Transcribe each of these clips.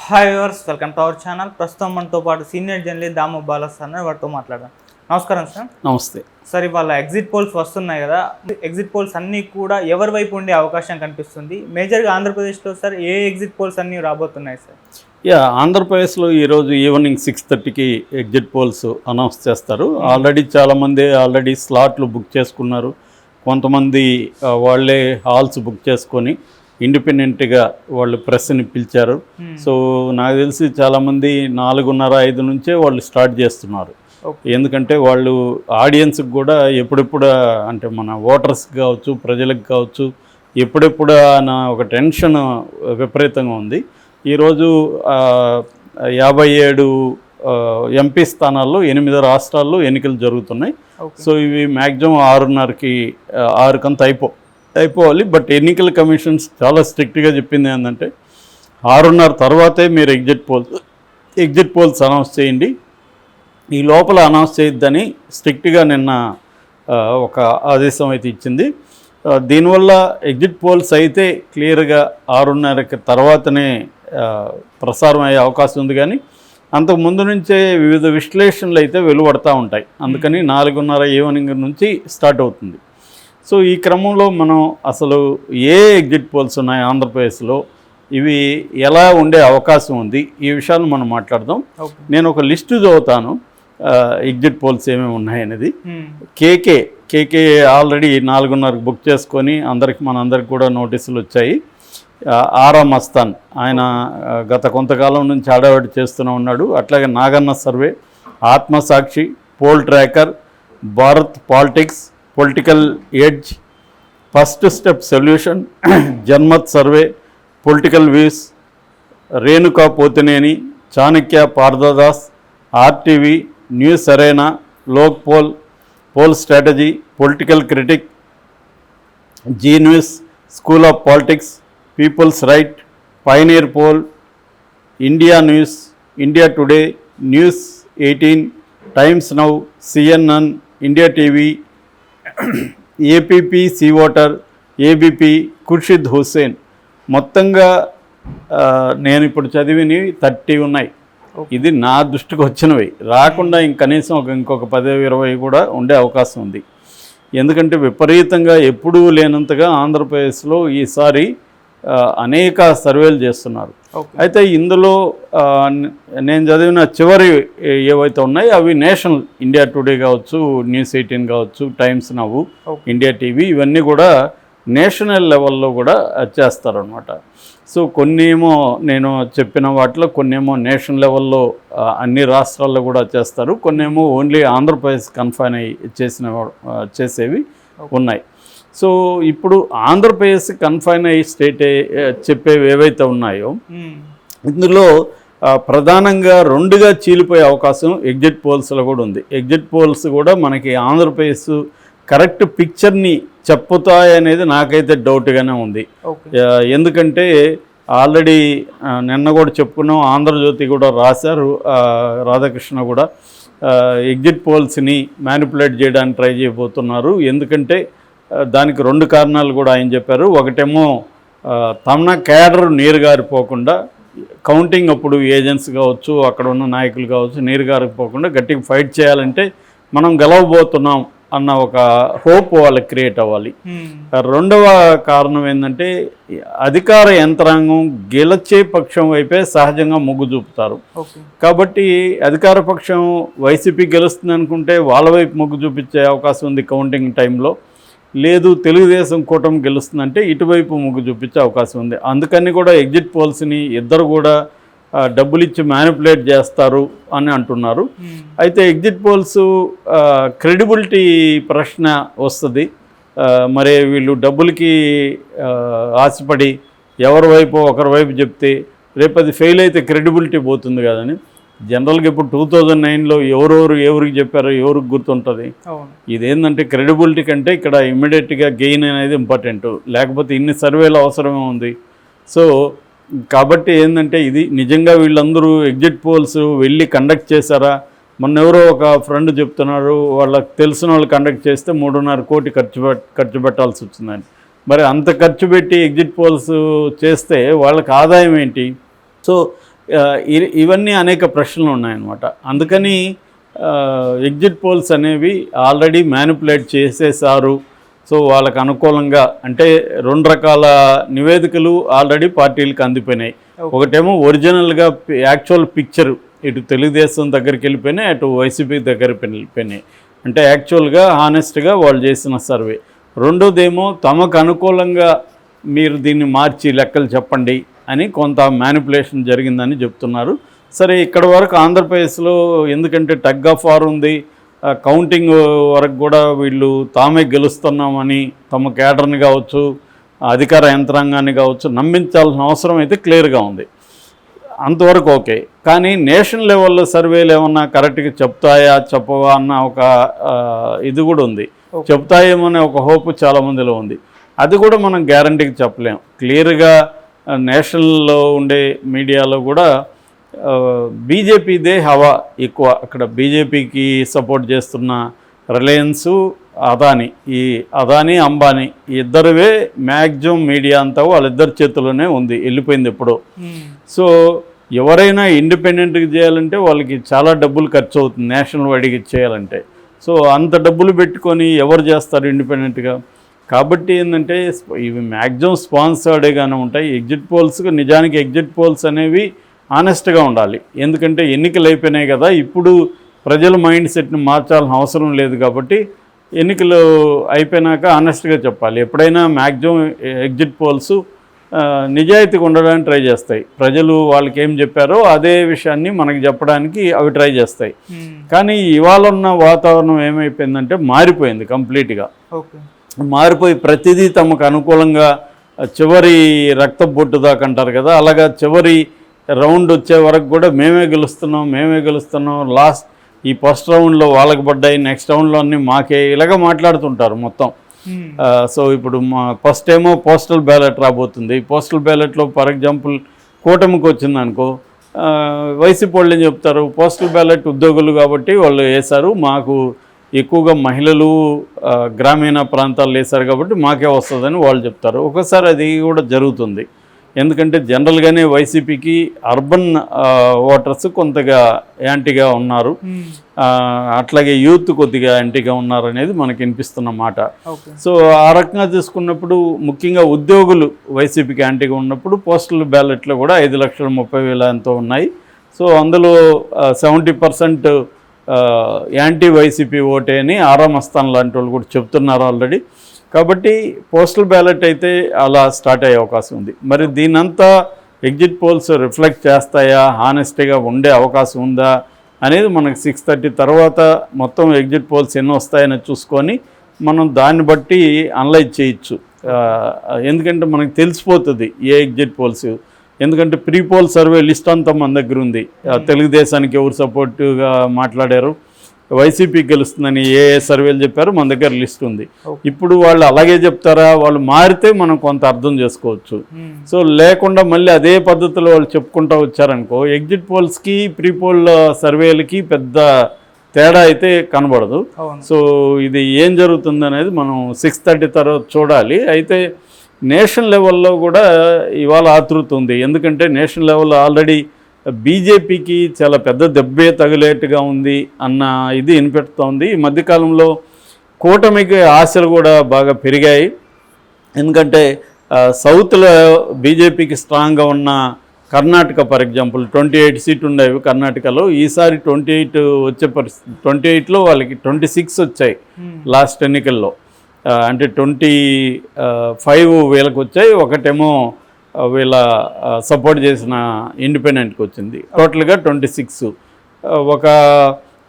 Hi viewers, welcome to our channel. ప్రస్తుతం మనతో పాటు సీనియర్ జర్నలిస్ట్ దాము బాలస్ అన్న వారితో మాట్లాడదాం. నమస్కారం సార్. నమస్తే సార్, ఇవాళ ఎగ్జిట్ పోల్స్ వస్తున్నాయి కదా, ఎగ్జిట్ పోల్స్ అన్నీ కూడా ఎవరి వైపు ఉండే అవకాశం కనిపిస్తుంది? మేజర్గా ఆంధ్రప్రదేశ్లో సార్ ఏ ఎగ్జిట్ పోల్స్ అన్నీ రాబోతున్నాయి సార్? ఆంధ్రప్రదేశ్లో ఈరోజు ఈవినింగ్ 6:30కి ఎగ్జిట్ పోల్స్ అనౌన్స్ చేస్తారు. ఆల్రెడీ చాలామంది స్లాట్లు బుక్ చేసుకున్నారు. కొంతమంది వాళ్ళే హాల్స్ బుక్ చేసుకొని ఇండిపెండెంట్గా వాళ్ళు ప్రెస్ని పిలిచారు. సో నాకు తెలిసి చాలామంది 4:30-5 నుంచే వాళ్ళు స్టార్ట్ చేస్తున్నారు. ఎందుకంటే వాళ్ళు ఆడియన్స్కి కూడా ఎప్పుడెప్పుడు అంటే మన ఓటర్స్కి కావచ్చు, ప్రజలకు కావచ్చు, ఎప్పుడెప్పుడు అన్న ఒక టెన్షన్ విపరీతంగా ఉంది. ఈరోజు 57 ఎంపీ స్థానాల్లో 8 రాష్ట్రాల్లో ఎన్నికలు జరుగుతున్నాయి. సో ఇవి మ్యాక్సిమం 6:30 అయిపోవాలి. బట్ ఎన్నికల కమిషన్స్ చాలా స్ట్రిక్ట్గా చెప్పింది ఏంటంటే 6:30 తర్వాతే మీరు ఎగ్జిట్ పోల్స్ అనౌన్స్ చేయండి, ఈ లోపల అనౌన్స్ చేయొద్దని స్ట్రిక్ట్గా నిన్న ఒక ఆదేశం అయితే ఇచ్చింది. దీనివల్ల ఎగ్జిట్ పోల్స్ అయితే క్లియర్గా 6:30 తర్వాతనే ప్రసారం అయ్యే అవకాశం ఉంది. కానీ అంతకు ముందు నుంచే వివిధ విశ్లేషణలు అయితే వెలువడుతూ ఉంటాయి. అందుకని 4:30 ఈవినింగ్ నుంచి స్టార్ట్ అవుతుంది. సో ఈ క్రమంలో మనం అసలు ఏ ఎగ్జిట్ పోల్స్ ఉన్నాయి ఆంధ్రప్రదేశ్లో, ఇవి ఎలా ఉండే అవకాశం ఉంది, ఈ విషయాలు మనం మాట్లాడదాం. నేను ఒక లిస్టు చదువుతాను ఎగ్జిట్ పోల్స్ ఏమేమి ఉన్నాయనేది. కేకే ఆల్రెడీ 4:30 బుక్ చేసుకొని మనందరికి కూడా నోటీసులు వచ్చాయి. ఆరా మస్తాన్ ఆయన గత కొంతకాలం నుంచి హడావిడి చేస్తూనే ఉన్నాడు. అట్లాగే Naganna survey, Atmasakshi, poll tracker, Bharat politics, political edge, first step solution, Janmat survey, political views, Renuka Pothineni, Chanakya Parthadas, RTV, news arena, Lok poll strategy, political critic, Zee news, school of politics, people's right, pioneer poll, India news, India today, news 18, times now, CNN, India TV, ABP C voter, ABP, Khurshid Hussain. మొత్తంగా నేను ఇప్పుడు చదివినవి 30 ఉన్నాయి. ఇది నా దృష్టికి వచ్చినవి. రాకుండా కనీసం ఇంకొక 10-20 కూడా ఉండే అవకాశం ఉంది. ఎందుకంటే విపరీతంగా ఎప్పుడూ లేనంతగా ఆంధ్రప్రదేశ్లో ఈసారి అనేక సర్వేలు చేస్తున్నారు. అయితే ఇందులో నేను చదివిన చివరి ఏవైతే ఉన్నాయో అవి నేషనల్, ఇండియా టుడే కావచ్చు, న్యూస్ 18 కావచ్చు, టైమ్స్ నవ్, ఇండియా టీవీ, ఇవన్నీ కూడా నేషనల్ లెవెల్లో కూడా చేస్తారనమాట. సో కొన్నేమో నేను చెప్పిన వాటిలో కొన్నేమో నేషనల్ లెవెల్లో అన్ని రాష్ట్రాల్లో కూడా చేస్తారు, కొన్నేమో ఓన్లీ ఆంధ్రప్రదేశ్ కన్ఫైన్ చేసేవి ఉన్నాయి. సో ఇప్పుడు ఆంధ్రప్రదేశ్ కన్ఫైన్ అయ్యి స్టేట్ చెప్పేవి ఏవైతే ఉన్నాయో ఇందులో ప్రధానంగా 2గా చీలిపోయే అవకాశం ఎగ్జిట్ పోల్స్లో కూడా ఉంది. ఎగ్జిట్ పోల్స్ కూడా మనకి ఆంధ్రప్రదేశ్ కరెక్ట్ పిక్చర్ని చెప్పుతాయనేది నాకైతే డౌట్గానే ఉంది. ఎందుకంటే ఆల్రెడీ నిన్న కూడా చెప్పుకున్నాం, ఆంధ్రజ్యోతి కూడా రాశారు, రాధాకృష్ణ కూడా ఎగ్జిట్ పోల్స్ని మ్యానిపులేట్ చేయడానికి ట్రై చేయబోతున్నారు. ఎందుకంటే దానికి 2 కారణాలు కూడా ఆయన చెప్పారు. ఒకటేమో తమ క్యాడర్ నీరుగారిపోకుండా, కౌంటింగ్ అప్పుడు ఏజెంట్స్ కావచ్చు, అక్కడ ఉన్న నాయకులు కావచ్చు, నీరుగారిపోకుండా గట్టిగా ఫైట్ చేయాలంటే మనం గెలవబోతున్నాం అన్న ఒక హోప్ వాళ్ళకి క్రియేట్ అవ్వాలి. 2వ కారణం ఏంటంటే అధికార యంత్రాంగం గెలిచే పక్షం వైపే సహజంగా మొగ్గు చూపుతారు. కాబట్టి అధికార పక్షం వైసీపీ గెలుస్తుంది అనుకుంటే వాళ్ళ వైపు మొగ్గు చూపించే అవకాశం ఉంది కౌంటింగ్ టైంలో. లేదు తెలుగుదేశం కూటమి గెలుస్తుందంటే ఇటువైపు మొగ్గు చూపించే అవకాశం ఉంది. అందుకని కూడా ఎగ్జిట్ పోల్స్ని ఇద్దరు కూడా డబ్బులు ఇచ్చి మ్యానిపులేట్ చేస్తారు అని అంటున్నారు. అయితే ఎగ్జిట్ పోల్స్ క్రెడిబిలిటీ ప్రశ్న వస్తుంది. మరి వీళ్ళు డబ్బులకి ఆశపడి ఒకరి వైపు చెప్తే రేపు అది ఫెయిల్ అయితే క్రెడిబిలిటీ పోతుంది కదని. జనరల్గా ఇప్పుడు 2009లో ఎవరికి చెప్పారో ఎవరికి గుర్తుంటుంది. ఇదేంటంటే క్రెడిబిలిటీ కంటే ఇక్కడ ఇమ్మీడియట్గా గెయిన్ అనేది ఇంపార్టెంట్, లేకపోతే ఇన్ని సర్వేలు అవసరమే ఉంది. సో కాబట్టి ఏంటంటే ఇది నిజంగా వీళ్ళందరూ ఎగ్జిట్ పోల్స్ వెళ్ళి కండక్ట్ చేశారా? మొన్న ఎవరో ఒక ఫ్రెండ్ చెప్తున్నారు, వాళ్ళకి తెలిసిన వాళ్ళు కండక్ట్ చేస్తే 3.5 కోటి ఖర్చు పెట్టాల్సి వచ్చిందని. మరి అంత ఖర్చు పెట్టి ఎగ్జిట్ పోల్స్ చేస్తే వాళ్ళకి ఆదాయం ఏంటి? సో ఇవన్నీ అనేక ప్రశ్నలు ఉన్నాయన్నమాట. అందుకని ఎగ్జిట్ పోల్స్ అనేవి ఆల్రెడీ మ్యానిపులేట్ చేసేసారు. సో వాళ్ళకు అనుకూలంగా అంటే 2 రకాల నివేదికలు ఆల్రెడీ పార్టీలకు అందిపోయినాయి. ఒకటేమో ఒరిజినల్గా యాక్చువల్ పిక్చర్ ఇటు తెలుగుదేశం దగ్గరికి వెళ్ళిపోయినాయి, అటు వైసీపీ దగ్గరికి వెళ్ళిపోయినాయి. అంటే యాక్చువల్గా హానెస్ట్గా వాళ్ళు చేసిన సర్వే. రెండోదేమో తమకు అనుకూలంగా మీరు దీన్ని మార్చి లెక్కలు చెప్పండి అని కొంత మ్యానిపులేషన్ జరిగిందని చెప్తున్నారు. సరే, ఇక్కడ వరకు ఆంధ్రప్రదేశ్లో ఎందుకంటే టగ్ ఆఫ్ వార్ ఉంది, కౌంటింగ్ వరకు కూడా వీళ్ళు తామే గెలుస్తున్నామని తమ కేడర్ని కావచ్చు, అధికార యంత్రాంగాన్ని కావచ్చు నమ్మించాల్సిన అవసరం అయితే క్లియర్గా ఉంది. అంతవరకు ఓకే. కానీ నేషనల్ లెవెల్లో సర్వేలు ఏమన్నా కరెక్ట్గా చెప్తాయా చెప్పవా అన్న ఒక ఇది కూడా ఉంది. చెప్తాయేమో ఒక హోప్ చాలామందిలో ఉంది. అది కూడా మనం గ్యారంటీకి చెప్పలేం. క్లియర్గా నేషనల్లో ఉండే మీడియాలో కూడా బీజేపీదే హవా ఎక్కువ. అక్కడ బీజేపీకి సపోర్ట్ చేస్తున్న రిలయన్సు, అదానీ, ఈ అదానీ అంబానీ ఇద్దరువే మ్యాక్సిమం మీడియా అంతా వాళ్ళిద్దరి చేతుల్లోనే ఉంది, వెళ్ళిపోయింది ఎప్పుడో. సో ఎవరైనా ఇండిపెండెంట్గా చేయాలంటే వాళ్ళకి చాలా డబ్బులు ఖర్చు అవుతుంది నేషనల్ వైడ్గా చేయాలంటే. సో అంత డబ్బులు పెట్టుకొని ఎవరు చేస్తారు ఇండిపెండెంట్గా? కాబట్టి ఏంటంటే ఇవి మ్యాక్సిమం స్పాన్సర్డ్గానే ఉంటాయి. ఎగ్జిట్ పోల్స్ నిజానికి ఎగ్జిట్ పోల్స్ అనేవి ఆనెస్ట్గా ఉండాలి. ఎందుకంటే ఎన్నికలు అయిపోయినాయి కదా, ఇప్పుడు ప్రజల మైండ్ సెట్ని మార్చాల్సిన అవసరం లేదు. కాబట్టి ఎన్నికలు అయిపోయినాక ఆనెస్ట్గా చెప్పాలి. ఎప్పుడైనా మ్యాక్సిమం ఎగ్జిట్ పోల్స్ నిజాయితీగా ఉండడానికి ట్రై చేస్తాయి. ప్రజలు వాళ్ళకి ఏం చెప్పారో అదే విషయాన్ని మనకి చెప్పడానికి అవి ట్రై చేస్తాయి. కానీ ఇవాళ ఉన్న వాతావరణం ఏమైపోయిందంటే మారిపోయింది కంప్లీట్గా. మారిపోయి ప్రతిదీ తమకు అనుకూలంగా చివరి రక్త బొట్టు దాకా అంటారు కదా, అలాగా చివరి రౌండ్ వచ్చే వరకు కూడా మేమే గెలుస్తున్నాం, లాస్ట్ ఈ ఫస్ట్ రౌండ్లో వాళ్ళకి పడ్డాయి, నెక్స్ట్ రౌండ్లో అన్నీ మాకే, ఇలాగ మాట్లాడుతుంటారు మొత్తం. సో ఇప్పుడు మా ఫస్ట్ ఏమో పోస్టల్ బ్యాలెట్ రాబోతుంది. పోస్టల్ బ్యాలెట్లో ఫర్ ఎగ్జాంపుల్ కూటమికి వచ్చింది అనుకో, వైసీపీ వాళ్ళు ఏం చెప్తారు, పోస్టల్ బ్యాలెట్ ఉద్యోగులు కాబట్టి వాళ్ళు వేశారు, మాకు ఎక్కువగా మహిళలు గ్రామీణ ప్రాంతాల్లో వేశారు కాబట్టి మాకే వస్తుందని వాళ్ళు చెప్తారు. ఒకసారి అది కూడా జరుగుతుంది. ఎందుకంటే జనరల్గానే వైసీపీకి అర్బన్ ఓటర్స్ కొంతగా యాంటీగా ఉన్నారు, అట్లాగే యూత్ కొద్దిగా యాంటీగా ఉన్నారు అనేది మనకి వినిపిస్తున్న మాట. సో ఆ రకంగా చూసుకున్నప్పుడు ముఖ్యంగా ఉద్యోగులు వైసీపీకి యాంటీగా ఉన్నప్పుడు పోస్టల్ బ్యాలెట్లో కూడా 5,30,000 ఎంతో ఉన్నాయి. సో అందులో 70% యాంటీ వైసీపీ ఓటే అని ఆరా మస్తాన్ లాంటి వాళ్ళు కూడా చెప్తున్నారు ఆల్రెడీ. కాబట్టి పోస్టల్ బ్యాలెట్ అయితే అలా స్టార్ట్ అయ్యే అవకాశం ఉంది. మరి దీనంతా ఎగ్జిట్ పోల్స్ రిఫ్లెక్ట్ చేస్తాయా, హానెస్టీగా ఉండే అవకాశం ఉందా అనేది మనకు 6:30 తర్వాత మొత్తం ఎగ్జిట్ పోల్స్ ఎన్ని వస్తాయని చూసుకొని మనం దాన్ని బట్టి అనలైజ్ చేయొచ్చు. ఎందుకంటే మనకు తెలిసిపోతుంది ఏ ఎగ్జిట్ పోల్స్. ఎందుకంటే ప్రీ పోల్ సర్వే లిస్ట్ అంతా మన దగ్గర ఉంది. తెలుగుదేశానికి ఎవరు సపోర్టివ్గా మాట్లాడారు, వైసీపీకి గెలుస్తుందని ఏ సర్వేలు చెప్పారు, మన దగ్గర లిస్ట్ ఉంది. ఇప్పుడు వాళ్ళు అలాగే చెప్తారా, వాళ్ళు మారితే మనం కొంత అర్థం చేసుకోవచ్చు. సో లేకుండా మళ్ళీ అదే పద్ధతిలో వాళ్ళు చెప్పుకుంటూ వచ్చారనుకో, ఎగ్జిట్ పోల్స్కి ప్రీ పోల్ సర్వేలకి పెద్ద తేడా అయితే కనబడదు. సో ఇది ఏం జరుగుతుంది అనేది మనం 6:30 తర్వాత చూడాలి. అయితే నేషనల్ లెవెల్లో కూడా ఇవాళ ఆతృత ఉంది. ఎందుకంటే నేషనల్ లెవెల్లో ఆల్రెడీ బీజేపీకి చాలా పెద్ద దెబ్బే తగిలేట్టుగా ఉంది అన్న ఇది వినిపెడుతోంది. ఈ మధ్యకాలంలో కూటమికి ఆశలు కూడా బాగా పెరిగాయి. ఎందుకంటే సౌత్లో బీజేపీకి స్ట్రాంగ్గా ఉన్న కర్ణాటక ఫర్ ఎగ్జాంపుల్ 28 సీట్లు ఉండేవి కర్ణాటకలో. ఈసారి 28 వచ్చే పరిస్థితి. 28లో వాళ్ళకి 26 వచ్చాయి లాస్ట్ ఎన్నికల్లో. అంటే 25 వీళ్ళకి వచ్చాయి, ఒకటేమో వీళ్ళ సపోర్ట్ చేసిన ఇండిపెండెంట్కి వచ్చింది. టోటల్గా 26. ఒక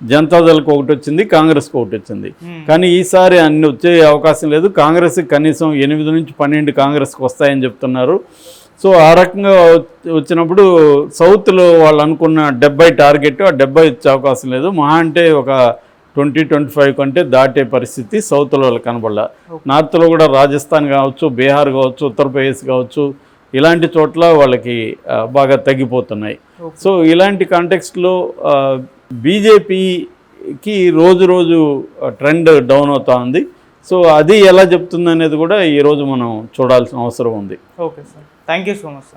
జనతాదళకు ఒకటి వచ్చింది, కాంగ్రెస్కి ఒకటి వచ్చింది. కానీ ఈసారి అన్ని వచ్చే అవకాశం లేదు. కాంగ్రెస్కి కనీసం 8 నుంచి 12 కాంగ్రెస్కి వస్తాయని చెప్తున్నారు. సో ఆ రకంగా వచ్చినప్పుడు సౌత్లో వాళ్ళు అనుకున్న 70 టార్గెట్, ఆ 70 వచ్చే అవకాశం లేదు. మహా అంటే ఒక 20-25 కంటే దాటే పరిస్థితి సౌత్లో వాళ్ళకి కనబడాల. నార్త్లో కూడా రాజస్థాన్ కావచ్చు, బీహార్ కావచ్చు, ఉత్తరప్రదేశ్ కావచ్చు, ఇలాంటి చోట్ల వాళ్ళకి బాగా తగ్గిపోతున్నాయి. సో ఇలాంటి కాంటెక్స్ట్లో బీజేపీకి రోజు ట్రెండ్ డౌన్ అవుతా ఉంది. సో అది ఎలా చెప్తుంది అనేది కూడా ఈరోజు మనం చూడాల్సిన అవసరం ఉంది. Okay sir, thank you so much sir.